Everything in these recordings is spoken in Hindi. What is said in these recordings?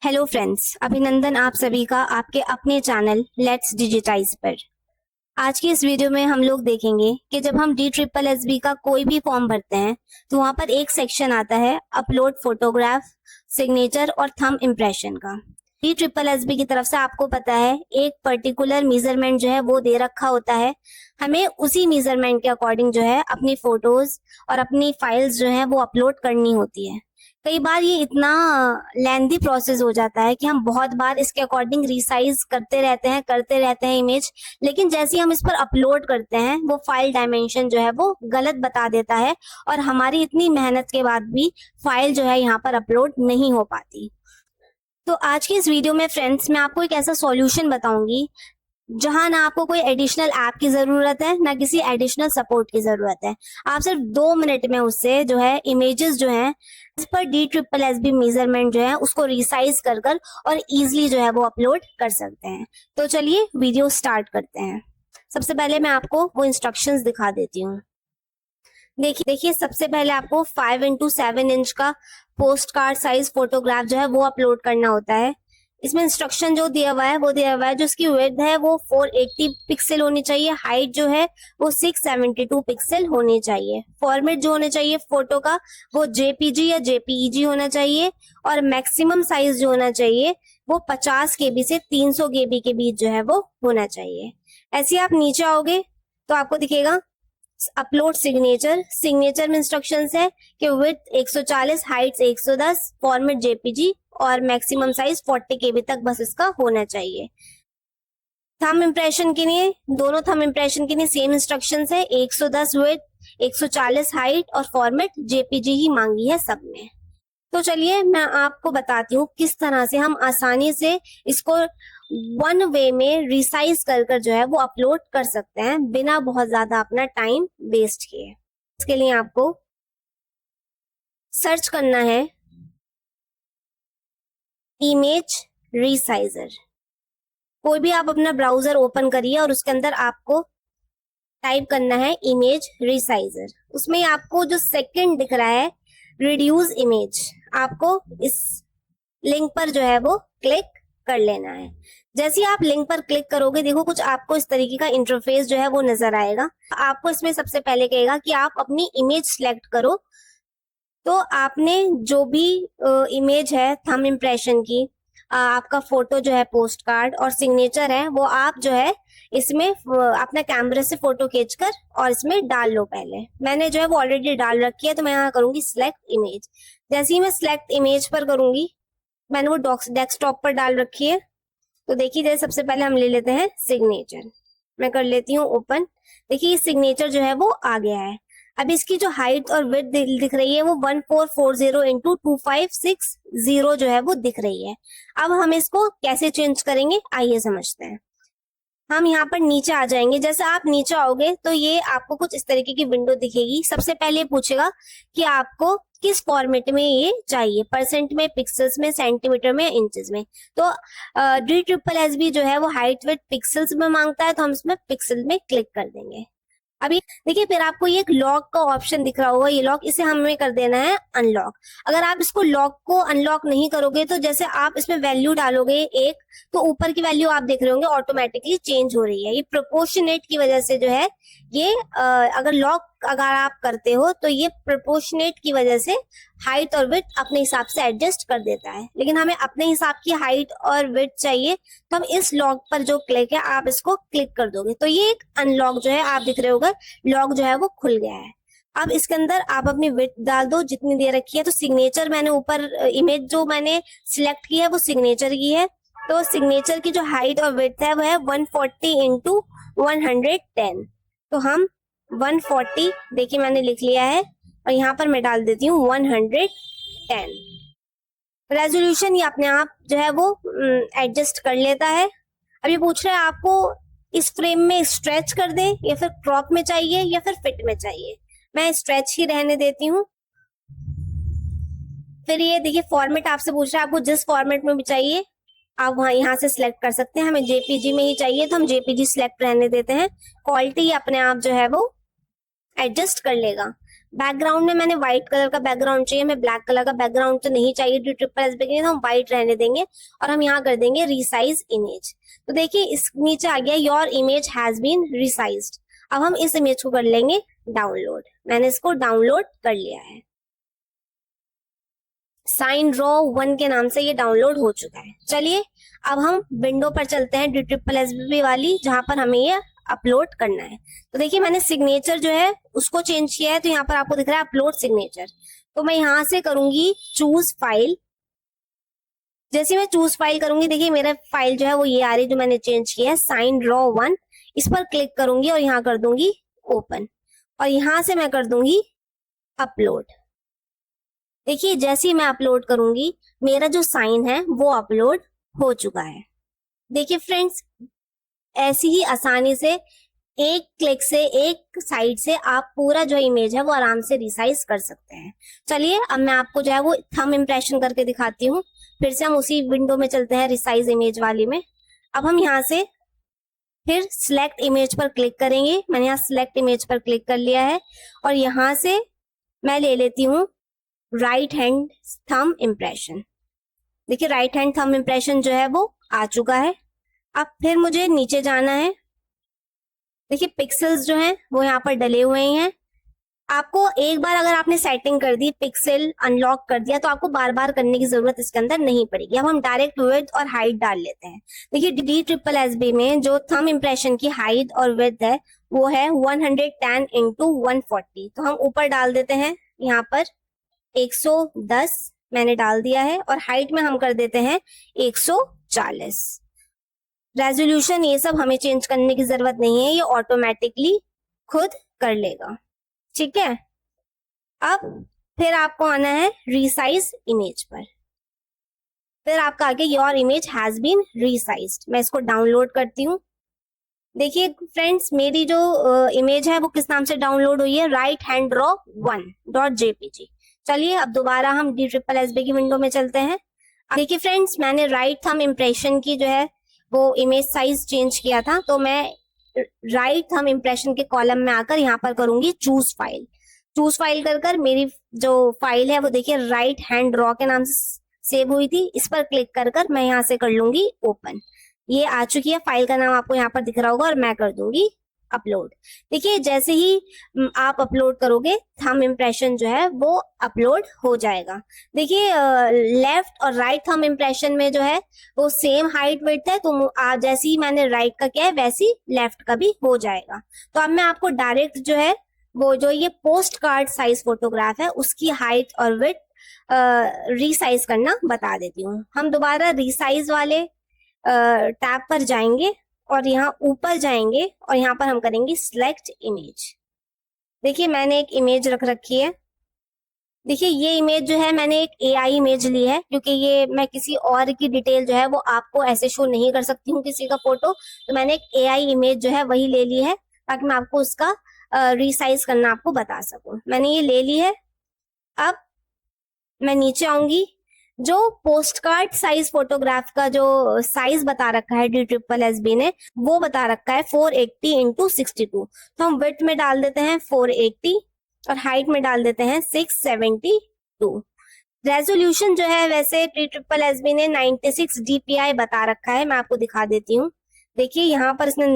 हेलो फ्रेंड्स, अभिनंदन आप सभी का आपके अपने चैनल लेट्स डिजिटाइज पर। आज की इस वीडियो में हम लोग देखेंगे कि जब हम DSSB का कोई भी फॉर्म भरते हैं तो वहां पर एक सेक्शन आता है अपलोड फोटोग्राफ, सिग्नेचर और थंब इम्प्रेशन का। DSSB की तरफ से आपको पता है एक पर्टिकुलर मेजरमेंट जो है वो दे रखा होता है। हमें उसी मेजरमेंट के अकॉर्डिंग जो है अपनी फोटोज और अपनी फाइल्स जो है वो अपलोड करनी होती है। कई बार ये इतना लेंदी प्रोसेस हो जाता है कि हम बहुत बार इसके अकॉर्डिंग रिसाइज करते रहते हैं इमेज, लेकिन जैसे ही हम इस पर अपलोड करते हैं वो फाइल डायमेंशन जो है वो गलत बता देता है और हमारी इतनी मेहनत के बाद भी फाइल जो है यहाँ पर अपलोड नहीं हो पाती। तो आज की इस वीडियो में फ्रेंड्स मैं आपको एक ऐसा सॉल्यूशन बताऊंगी जहां ना आपको कोई एडिशनल ऐप की जरूरत है ना किसी एडिशनल सपोर्ट की जरूरत है। आप सिर्फ 2 मिनट में उससे जो है इमेजेस जो है इस पर DSSB मेजरमेंट जो है उसको रिसाइज कर और इजीली जो है वो अपलोड कर सकते हैं। तो चलिए वीडियो स्टार्ट करते हैं। सबसे पहले मैं आपको वो इंस्ट्रक्शंस दिखा देती हूँ। देखिए सबसे पहले आपको 5x7 इंच का पोस्ट कार्ड साइज फोटोग्राफ जो है वो अपलोड करना होता है। इसमें इंस्ट्रक्शन जो दिया हुआ है जो इसकी विड्थ है वो 480 पिक्सल होनी चाहिए, हाइट जो है वो 672 पिक्सल होनी चाहिए। फॉर्मेट जो होना चाहिए फोटो का वो JPG या JPEG होना चाहिए और मैक्सिमम साइज जो होना चाहिए वो 50 KB से 300 KB के बीच जो है वो होना चाहिए। ऐसे आप नीचे आओगे तो आपको दिखेगा अपलोड सिग्नेचर में इंस्ट्रक्शंस है कि विड्थ 140, हाइट 110, फॉर्मेट JPG और मैक्सिमम साइज 40 KB तक बस इसका होना चाहिए। थंब इम्प्रेशन के लिए दोनों थंब इम्प्रेशन के लिए सेम इंस्ट्रक्शंस है, 110 विड्थ, 140 हाइट और फॉर्मेट JPG ही मांगी है सब में। तो चलिए मैं आपको बताती हूँ किस तरह से हम आसानी से इसको वन वे में रिसाइज कर जो है वो अपलोड कर सकते हैं बिना बहुत ज्यादा अपना टाइम वेस्ट किए। इसके लिए आपको सर्च करना है इमेज रिसाइजर। कोई भी आप अपना ब्राउजर ओपन करिए और उसके अंदर आपको टाइप करना है इमेज रिसाइजर। उसमें आपको जो सेकंड दिख रहा है रिड्यूस इमेज, आपको इस लिंक पर जो है वो क्लिक कर लेना है। जैसे ही आप लिंक पर क्लिक करोगे देखो कुछ आपको इस तरीके का इंटरफेस जो है वो नजर आएगा। आपको इसमें सबसे पहले कहेगा कि आप अपनी इमेज सिलेक्ट करो। तो आपने जो भी इमेज है थंब इम्प्रेशन की, आपका फोटो जो है पोस्ट कार्ड और सिग्नेचर है वो आप जो है इसमें अपना कैमरे से फोटो खींचकर और इसमें डाल लो। पहले मैंने जो है वो ऑलरेडी डाल रखी है तो मैं यहाँ करूंगी सिलेक्ट इमेज। जैसे ही मैं सिलेक्ट इमेज पर करूंगी, मैंने वो डेस्कटॉप पर डाल रखी है। तो देखिए जैसे सबसे पहले हम ले लेते हैं सिग्नेचर। मैं कर लेती हूँ ओपन। देखिए सिग्नेचर जो है वो आ गया है। अब इसकी जो हाइट और विड्थ दिख रही है वो 1440 इंटू 2560 जो है वो दिख रही है। अब हम इसको कैसे चेंज करेंगे आइए समझते हैं। हम यहाँ पर नीचे आ जाएंगे। जैसे आप नीचे आओगे तो ये आपको कुछ इस तरीके की विंडो दिखेगी। सबसे पहले पूछेगा कि आपको किस फॉर्मेट में ये चाहिए, परसेंट में, पिक्सल्स में, सेंटीमीटर में, इंचेस में। तो DSSB जो है वो हाइट विड्थ पिक्सल्स में मांगता है तो हम इसमें पिक्सल में क्लिक कर देंगे। अभी देखिए फिर आपको ये एक लॉक का ऑप्शन दिख रहा होगा, ये लॉक, इसे हमें कर देना है अनलॉक। अगर आप इसको लॉक को अनलॉक नहीं करोगे तो जैसे आप इसमें वैल्यू डालोगे एक, तो ऊपर की वैल्यू आप देख रहे होंगे ऑटोमेटिकली चेंज हो रही है। ये प्रोपोर्शनेट की वजह से जो है ये अगर आप करते हो तो ये प्रोपोर्शनेट की वजह से हाइट और विड्थ अपने हिसाब से एडजस्ट कर देता है। लेकिन हमें अपने हिसाब की हाइट और विड्थ चाहिए तो हम इस लॉक पर जो क्लिक है आप इसको क्लिक कर दोगे तो ये एक अनलॉक जो है आप दिख रहे होगा, लॉक जो है वो खुल गया है। अब इसके अंदर आप अपनी विड्थ डाल दो जितनी दे रखी है। तो सिग्नेचर मैंने ऊपर इमेज जो मैंने सिलेक्ट की है वो सिग्नेचर की है। तो सिग्नेचर की जो हाइट और विड्थ है वो है 140 इंटू 110। तो हम 140 देखिए मैंने लिख लिया है और यहाँ पर मैं डाल देती हूँ 110। रेजोल्यूशन ये अपने आप जो है वो एडजस्ट कर लेता है। अब ये पूछ रहा है आपको इस फ्रेम में स्ट्रेच कर दे या फिर क्रॉप में चाहिए या फिर फिट में चाहिए। मैं स्ट्रेच ही रहने देती हूँ। फिर ये देखिए फॉर्मेट आपसे पूछ रहा है, आपको जिस फॉर्मेट में भी चाहिए आप वहां यहाँ से सिलेक्ट कर सकते हैं। हमें JPG में ही चाहिए तो हम JPG सिलेक्ट रहने देते हैं। क्वालिटी अपने आप जो है वो एडजस्ट कर लेगा। बैकग्राउंड में मैंने व्हाइट कलर का बैकग्राउंड चाहिए, हमें ब्लैक कलर का बैकग्राउंड तो नहीं चाहिए ट्रिपल एस बी के लिए, तो हम व्हाइट रहने देंगे और हम यहाँ कर देंगे रिसाइज इमेज। तो देखिए इस नीचे आ गया योर इमेज हैज बीन रिसाइज्ड। अब हम इस इमेज को कर लेंगे डाउनलोड। मैंने इसको डाउनलोड कर लिया है। साइन ड्रॉ 1 के नाम से ये डाउनलोड हो चुका है। चलिए अब हम विंडो पर चलते हैं ट्रिपल एस बी वाली, जहां पर हमें ये अपलोड करना है। तो देखिए मैंने सिग्नेचर जो है उसको चेंज किया है, तो यहाँ पर आपको दिख रहा है अपलोड सिग्नेचर। तो मैं यहाँ से करूंगी चूज फाइल। जैसे मैं चूज फाइल करूंगी देखिए मेरा फाइल जो है वो ये आ रही है जो मैंने चेंज किया है, साइन ड्रॉ 1। इस पर क्लिक करूंगी और यहाँ कर दूंगी ओपन, और यहाँ से मैं कर दूंगी अपलोड। देखिए जैसे ही मैं अपलोड करूंगी मेरा जो साइन है वो अपलोड हो चुका है। देखिए फ्रेंड्स, ऐसी ही आसानी से एक क्लिक से, एक साइड से आप पूरा जो इमेज है वो आराम से रिसाइज कर सकते हैं। चलिए अब मैं आपको जो है वो थंब इम्प्रेशन करके दिखाती हूँ। फिर से हम उसी विंडो में चलते हैं रिसाइज इमेज वाली में। अब हम यहाँ से फिर सिलेक्ट इमेज पर क्लिक करेंगे। मैंने यहाँ सिलेक्ट इमेज पर क्लिक कर लिया है और यहाँ से मैं ले लेती हूँ राइट हैंड थंब इम्प्रेशन। देखिए राइट हैंड थंब इम्प्रेशन जो है वो आ चुका है। अब फिर मुझे नीचे जाना है। देखिए पिक्सेल्स जो हैं वो यहाँ पर डले हुए हैं। आपको एक बार अगर आपने सेटिंग कर दी, पिक्सल अनलॉक कर दिया, तो आपको बार बार करने की जरूरत इसके अंदर नहीं पड़ेगी। अब हम डायरेक्ट विड्थ और हाइट डाल लेते हैं। देखिए डी ट्रिपल एस बी में जो थंब इम्प्रेशन की हाइट और विड्थ है वो है 110 इंटू 140। तो हम ऊपर डाल देते हैं यहाँ पर 110 मैंने डाल दिया है, और हाइट में हम कर देते हैं 140। रेजोल्यूशन ये सब हमें चेंज करने की जरूरत नहीं है, ये ऑटोमेटिकली खुद कर लेगा। ठीक है, अब फिर आपको आना है रिसाइज इमेज पर। फिर आपका आगे योर इमेज हैज बीन रिसाइज्ड। मैं इसको डाउनलोड करती हूँ। देखिए फ्रेंड्स, मेरी जो इमेज है वो किस नाम से डाउनलोड हुई है, राइट हैंड ड्रॉ 1.jpg। चलिए अब दोबारा हम डी ट्रिपल एस बी की विंडो में चलते हैं। देखिए फ्रेंड्स, मैंने राइट थंब इम्प्रेशन की जो है वो इमेज साइज चेंज किया था, तो मैं राइट थंब इम्प्रेशन के कॉलम में आकर यहाँ पर करूंगी चूज फाइल। चूज फाइल कर मेरी जो फाइल है वो देखिए राइट हैंड ड्रॉ के नाम से सेव हुई थी। इस पर क्लिक कर मैं यहाँ से कर लूंगी ओपन। ये आ चुकी है, फाइल का नाम आपको यहाँ पर दिख रहा होगा, और मैं कर दूंगी अपलोड। देखिए जैसे ही आप अपलोड करोगे थंब इम्प्रेशन जो है वो अपलोड हो जाएगा। देखिए लेफ्ट और राइट थंब इम्प्रेशन में जो है वो सेम हाइट विड्थ है, तो जैसे ही मैंने राइट का किया है वैसे लेफ्ट का भी हो जाएगा। तो अब मैं आपको डायरेक्ट जो है वो जो ये पोस्ट कार्ड साइज फोटोग्राफ है उसकी हाइट और विड्थ रीसाइज करना बता देती हूँ। हम दोबारा रिसाइज वाले टैब पर जाएंगे और यहाँ ऊपर जाएंगे और यहाँ पर हम करेंगे सिलेक्ट इमेज। देखिए मैंने एक इमेज रख रखी है। देखिए ये इमेज जो है मैंने एक एआई इमेज ली है, क्योंकि ये मैं किसी और की डिटेल जो है वो आपको ऐसे शो नहीं कर सकती हूँ किसी का फोटो, तो मैंने एक एआई इमेज जो है वही ले ली है ताकि मैं आपको उसका रिसाइज करना आपको बता सकूं। मैंने ये ले ली है। अब मैं नीचे आऊंगी। जो पोस्ट कार्ड साइज फोटोग्राफ का जो साइज बता रखा है डी ट्रिपल एस बी ने, वो बता रखा है 480 इंटू 62। तो हम विड्थ में डाल देते हैं 480 और हाइट में डाल देते हैं 672। रेजोल्यूशन जो है वैसे डी ट्रिपल एस बी ने 96 DPI बता रखा है, मैं आपको दिखा देती हूँ। देखिए यहाँ पर इसने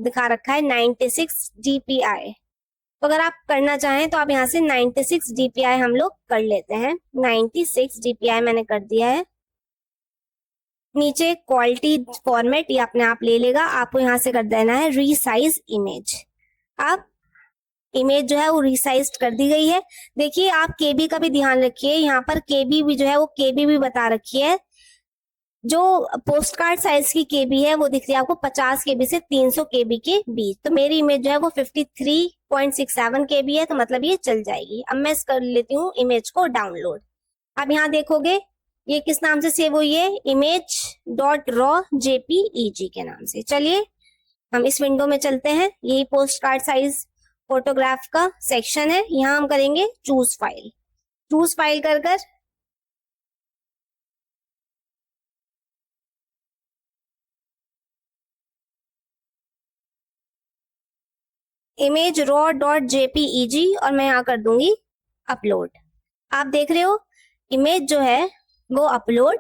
दिखा रखा है 96 DPI। तो अगर आप करना चाहें तो आप यहाँ से 96 DPI हम लोग कर लेते हैं। 96 DPI मैंने कर दिया है। नीचे क्वालिटी फॉर्मेट ये अपने आप ले लेगा, आपको यहाँ से कर देना है रीसाइज इमेज। आप इमेज जो है वो रिसाइज कर दी गई है। देखिए आप केबी का भी ध्यान रखिए, यहाँ पर केबी भी जो है वो केबी भी बता रखी है। जो पोस्ट कार्ड साइज की केबी है वो दिख रही है आपको 50 केबी से 300 केबी के बीच। तो मेरी इमेज जो है वो 53.67 केबी है, तो मतलब ये चल जाएगी। अब मैं कर लेती हूँ इमेज को डाउनलोड। अब यहाँ देखोगे ये किस नाम से सेव हुई है, image.raw.jpeg के नाम से। चलिए हम इस विंडो में चलते हैं। यही पोस्ट कार्ड साइज फोटोग्राफ का सेक्शन है। यहाँ हम करेंगे चूज फाइल। चूज फाइल कर image raw.jpeg और मैं यहाँ कर दूंगी अपलोड। आप देख रहे हो इमेज जो है वो अपलोड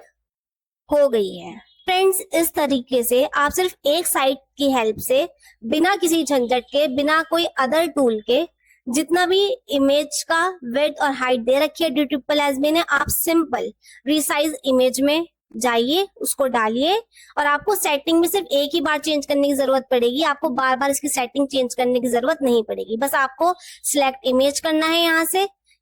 हो गई है। फ्रेंड्स, इस तरीके से आप सिर्फ एक साइट की हेल्प से बिना किसी झंझट के, बिना कोई अदर टूल के, जितना भी इमेज का विड्थ और हाइट दे रखी है DTSSB ने, आप सिंपल रिसाइज इमेज में जाइए, उसको डालिए और आपको सेटिंग में सिर्फ एक ही बार चेंज करने की जरूरत पड़ेगी। आपको बार बार इसकी सेटिंग चेंज करने की जरूरत नहीं पड़ेगी। बस आपको सिलेक्ट इमेज करना है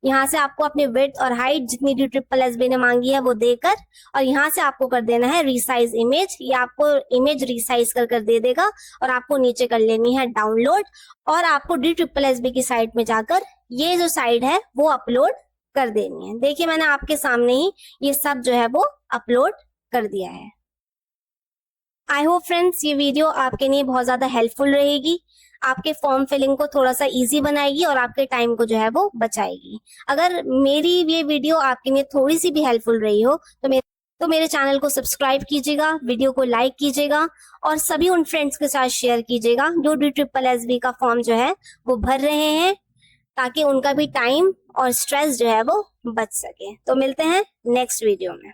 यहाँ से आपको अपने विड्थ और हाइट जितनी DTSSB ने मांगी है वो देकर, और यहाँ से आपको कर देना है रिसाइज इमेज। ये आपको इमेज रिसाइज कर दे देगा और आपको नीचे कर लेनी है डाउनलोड, और आपको DTSSB की साइट में जाकर ये जो साइट है वो अपलोड कर देनी है। देखिए मैंने आपके सामने ही ये सब जो है वो अपलोड कर दिया है। आई होप फ्रेंड्स ये वीडियो आपके लिए बहुत ज्यादा हेल्पफुल रहेगी, आपके फॉर्म फिलिंग को थोड़ा सा इजी बनाएगी और आपके टाइम को जो है वो बचाएगी। अगर मेरी ये वीडियो आपके लिए थोड़ी सी भी हेल्पफुल रही हो तो मेरे चैनल को सब्सक्राइब कीजिएगा, वीडियो को लाइक कीजिएगा और सभी उन फ्रेंड्स के साथ शेयर कीजिएगा जो DTSSB का फॉर्म जो है वो भर रहे हैं, ताकि उनका भी टाइम और स्ट्रेस जो है वो बच सके। तो मिलते हैं नेक्स्ट वीडियो में।